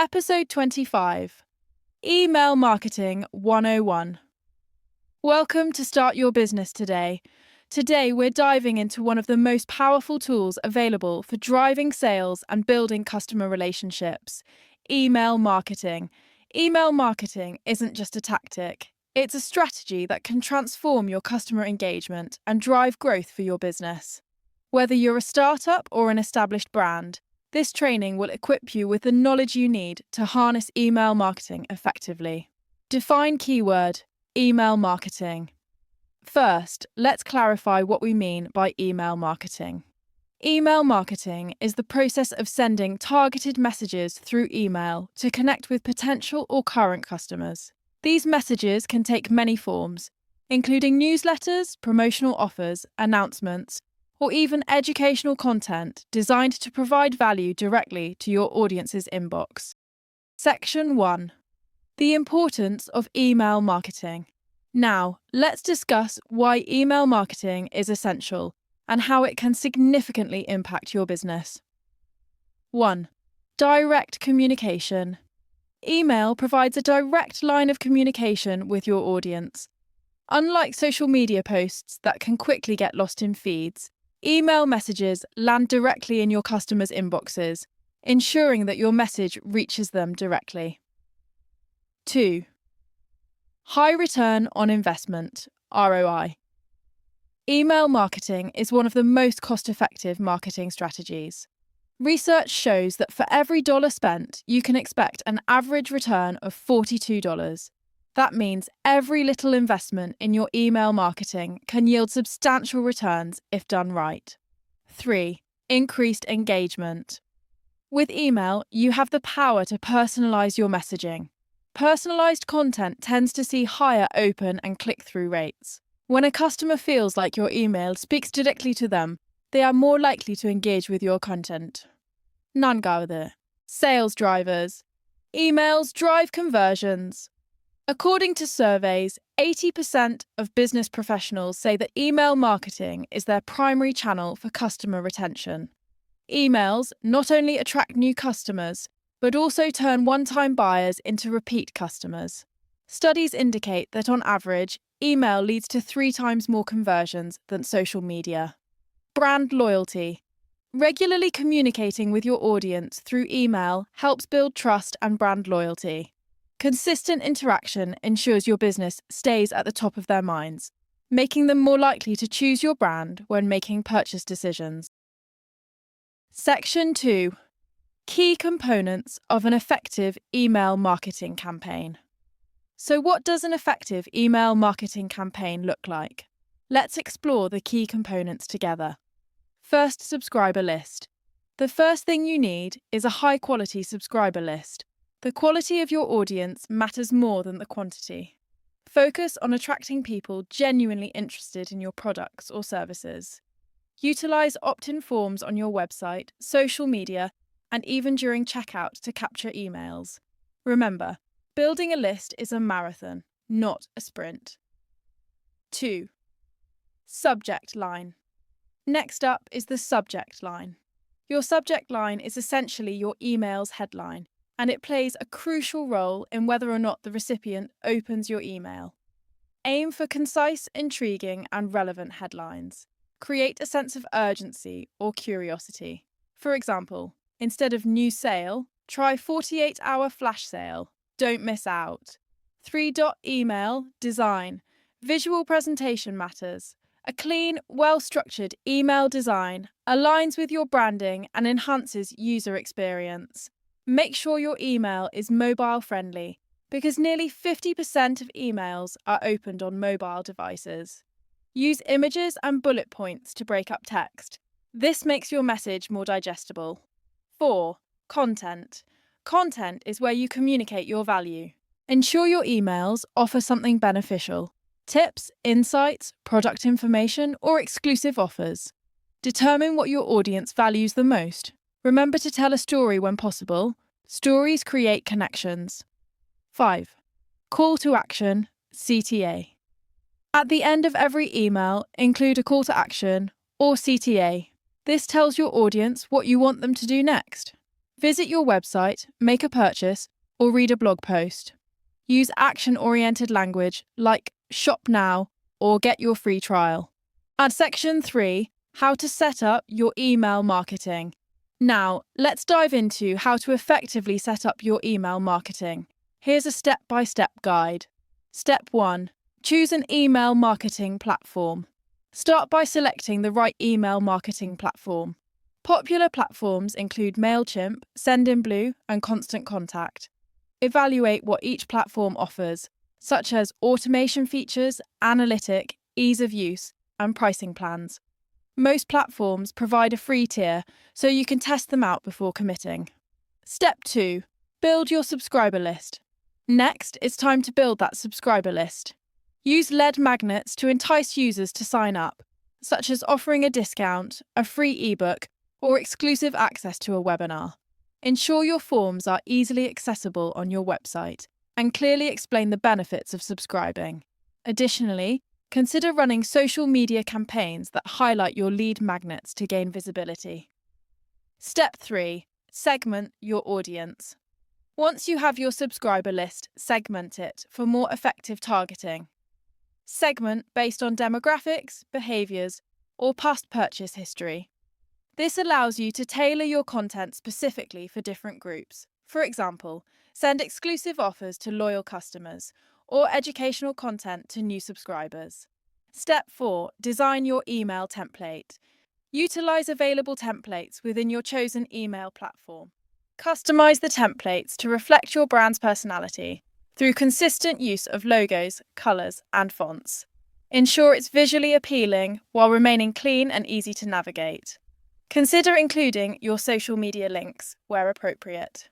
Episode 25 Email Marketing 101. Welcome to Start Your Business Today. Today, we're diving into one of the most powerful tools available for driving sales and building customer relationships: email marketing. Email marketing isn't just a tactic, it's a strategy that can transform your customer engagement and drive growth for your business. Whether you're a startup or an established brand, this training will equip you with the knowledge you need to harness email marketing effectively. Define keyword: email marketing. First, let's clarify what we mean by email marketing. Email marketing is the process of sending targeted messages through email to connect with potential or current customers. These messages can take many forms, including newsletters, promotional offers, announcements, or even educational content designed to provide value directly to your audience's inbox. Section 1. The importance of email marketing. Now, let's discuss why email marketing is essential and how it can significantly impact your business. 1. Direct communication. Email provides a direct line of communication with your audience. Unlike social media posts that can quickly get lost in feeds, email messages land directly in your customers' inboxes, ensuring that your message reaches them directly. 2. High return on investment, ROI. Email marketing is one of the most cost-effective marketing strategies. Research shows that for every dollar spent, you can expect an average return of $42. That means every little investment in your email marketing can yield substantial returns if done right. 3. Increased engagement. With email, you have the power to personalize your messaging. Personalized content tends to see higher open and click-through rates. When a customer feels like your email speaks directly to them, they are more likely to engage with your content. Nangarde. Sales drivers. Emails drive conversions. According to surveys, 80% of business professionals say that email marketing is their primary channel for customer retention. Emails not only attract new customers, but also turn one-time buyers into repeat customers. Studies indicate that on average, email leads to 3 times more conversions than social media. Brand loyalty. Regularly communicating with your audience through email helps build trust and brand loyalty. Consistent interaction ensures your business stays at the top of their minds, making them more likely to choose your brand when making purchase decisions. Section 2. Key components of an effective email marketing campaign. So what does an effective email marketing campaign look like? Let's explore the key components together. First, subscriber list. The first thing you need is a high-quality subscriber list. The quality of your audience matters more than the quantity. Focus on attracting people genuinely interested in your products or services. Utilize opt-in forms on your website, social media, and even during checkout to capture emails. Remember, building a list is a marathon, not a sprint. 2. Subject line. Next up is the subject line. Your subject line is essentially your email's headline, and it plays a crucial role in whether or not the recipient opens your email. Aim for concise, intriguing, and relevant headlines. Create a sense of urgency or curiosity. For example, instead of new sale, try 48-hour flash sale. Don't miss out. 3-dot email design. Visual presentation matters. A clean, well-structured email design aligns with your branding and enhances user experience. Make sure your email is mobile-friendly, because nearly 50% of emails are opened on mobile devices. Use images and bullet points to break up text. This makes your message more digestible. 4. Content. Content is where you communicate your value. Ensure your emails offer something beneficial. Tips, insights, product information, or exclusive offers. Determine what your audience values the most. Remember to tell a story when possible. Stories create connections. 5. Call to action, CTA. At the end of every email, include a call to action or CTA. This tells your audience what you want them to do next. Visit your website, make a purchase, or read a blog post. Use action-oriented language like shop now or get your free trial. And section 3, how to set up your email marketing. Now, let's dive into how to effectively set up your email marketing. Here's a step-by-step guide. Step 1. Choose an email marketing platform. Start by selecting the right email marketing platform. Popular platforms include MailChimp, Sendinblue, and Constant Contact. Evaluate what each platform offers, such as automation features, analytic, ease of use, and pricing plans. Most platforms provide a free tier, so you can test them out before committing. Step 2. Build your subscriber list. Next, it's time to build that subscriber list. Use lead magnets to entice users to sign up, such as offering a discount, a free ebook, or exclusive access to a webinar. Ensure your forms are easily accessible on your website and clearly explain the benefits of subscribing. Additionally, consider running social media campaigns that highlight your lead magnets to gain visibility. Step 3. Segment your audience. Once you have your subscriber list, segment it for more effective targeting. Segment based on demographics, behaviours, or past purchase history. This allows you to tailor your content specifically for different groups. For example, send exclusive offers to loyal customers or educational content to new subscribers. Step 4. Design your email template. Utilize available templates within your chosen email platform. Customize the templates to reflect your brand's personality through consistent use of logos, colors, and fonts. Ensure it's visually appealing while remaining clean and easy to navigate. Consider including your social media links where appropriate.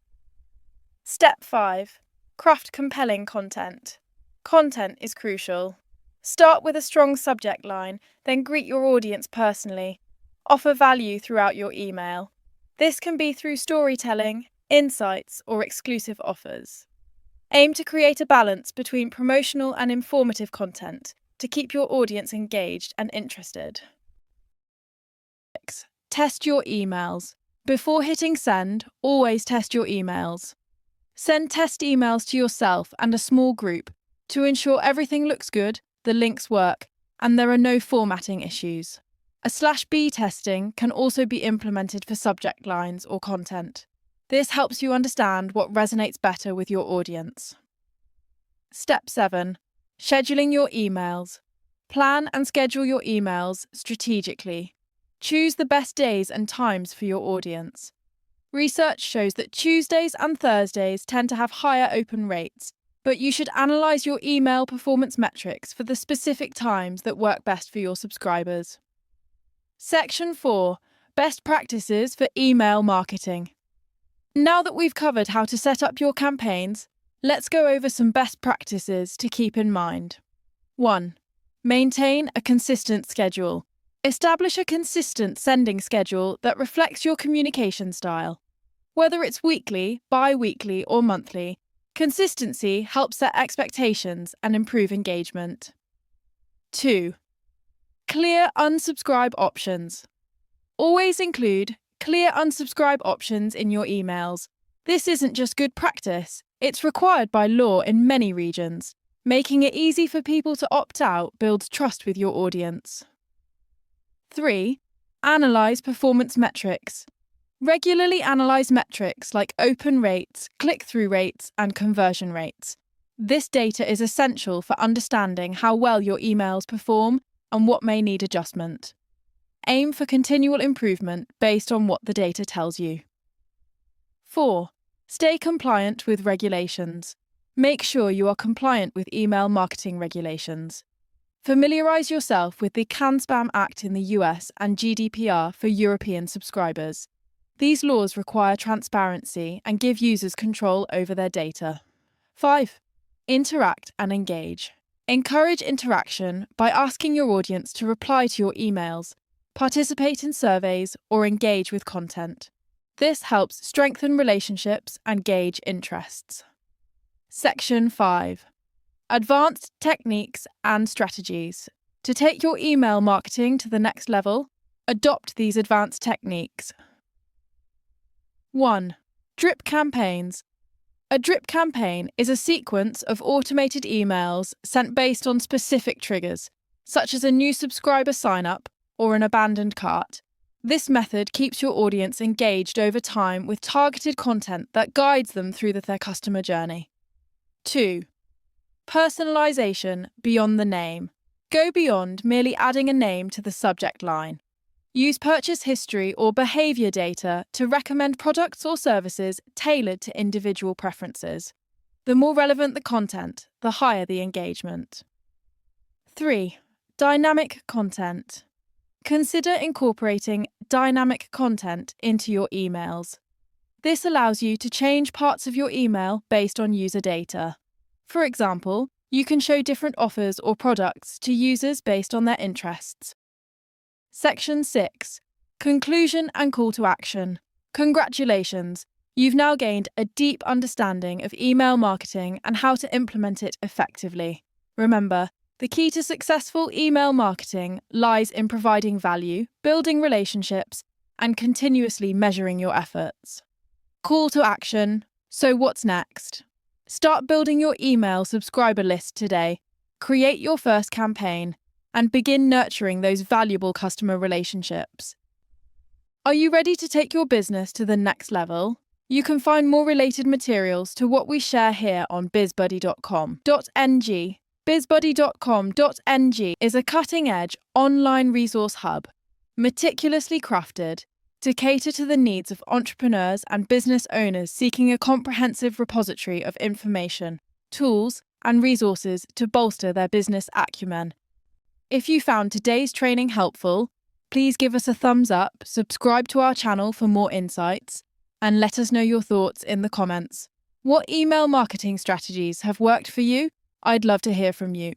Step 5. Craft compelling content. Content is crucial. Start with a strong subject line, then greet your audience personally. Offer value throughout your email. This can be through storytelling, insights, or exclusive offers. Aim to create a balance between promotional and informative content to keep your audience engaged and interested. 6. Test your emails. Before hitting send, always test your emails. Send test emails to yourself and a small group to ensure everything looks good, the links work, and there are no formatting issues. A /B testing can also be implemented for subject lines or content. This helps you understand what resonates better with your audience. Step 7. Scheduling your emails. Plan and schedule your emails strategically. Choose the best days and times for your audience. Research shows that Tuesdays and Thursdays tend to have higher open rates, but you should analyse your email performance metrics for the specific times that work best for your subscribers. Section 4. Best practices for email marketing. Now that we've covered how to set up your campaigns, let's go over some best practices to keep in mind. 1. Maintain a consistent schedule. Establish a consistent sending schedule that reflects your communication style. Whether it's weekly, bi-weekly, or monthly, consistency helps set expectations and improve engagement. 2. Clear unsubscribe options. Always include clear unsubscribe options in your emails. This isn't just good practice, it's required by law in many regions. Making it easy for people to opt out builds trust with your audience. 3. Analyze performance metrics. Regularly analyze metrics like open rates, click-through rates, and conversion rates. This data is essential for understanding how well your emails perform and what may need adjustment. Aim for continual improvement based on what the data tells you. 4. Stay compliant with regulations. Make sure you are compliant with email marketing regulations. Familiarise yourself with the CAN-SPAM Act in the US and GDPR for European subscribers. These laws require transparency and give users control over their data. 5. Interact and engage. Encourage interaction by asking your audience to reply to your emails, participate in surveys, or engage with content. This helps strengthen relationships and gauge interests. Section 5. Advanced techniques and strategies. To take your email marketing to the next level, adopt these advanced techniques. 1. Drip campaigns. A drip campaign is a sequence of automated emails sent based on specific triggers, such as a new subscriber sign-up or an abandoned cart. This method keeps your audience engaged over time with targeted content that guides them through their customer journey. 2. Personalization beyond the name. Go beyond merely adding a name to the subject line. Use purchase history or behavior data to recommend products or services tailored to individual preferences. The more relevant the content, the higher the engagement. 3. Dynamic content. Consider incorporating dynamic content into your emails. This allows you to change parts of your email based on user data. For example, you can show different offers or products to users based on their interests. Section 6. Conclusion and call to action. Congratulations! You've now gained a deep understanding of email marketing and how to implement it effectively. Remember, the key to successful email marketing lies in providing value, building relationships, and continuously measuring your efforts. Call to action. So what's next? Start building your email subscriber list today. Create your first campaign and begin nurturing those valuable customer relationships. Are you ready to take your business to the next level? You can find more related materials to what we share here on bizbuddy.com.ng. bizbuddy.com.ng is a cutting-edge online resource hub, meticulously crafted to cater to the needs of entrepreneurs and business owners seeking a comprehensive repository of information, tools, and resources to bolster their business acumen. If you found today's training helpful, please give us a thumbs up, subscribe to our channel for more insights, and let us know your thoughts in the comments. What email marketing strategies have worked for you? I'd love to hear from you.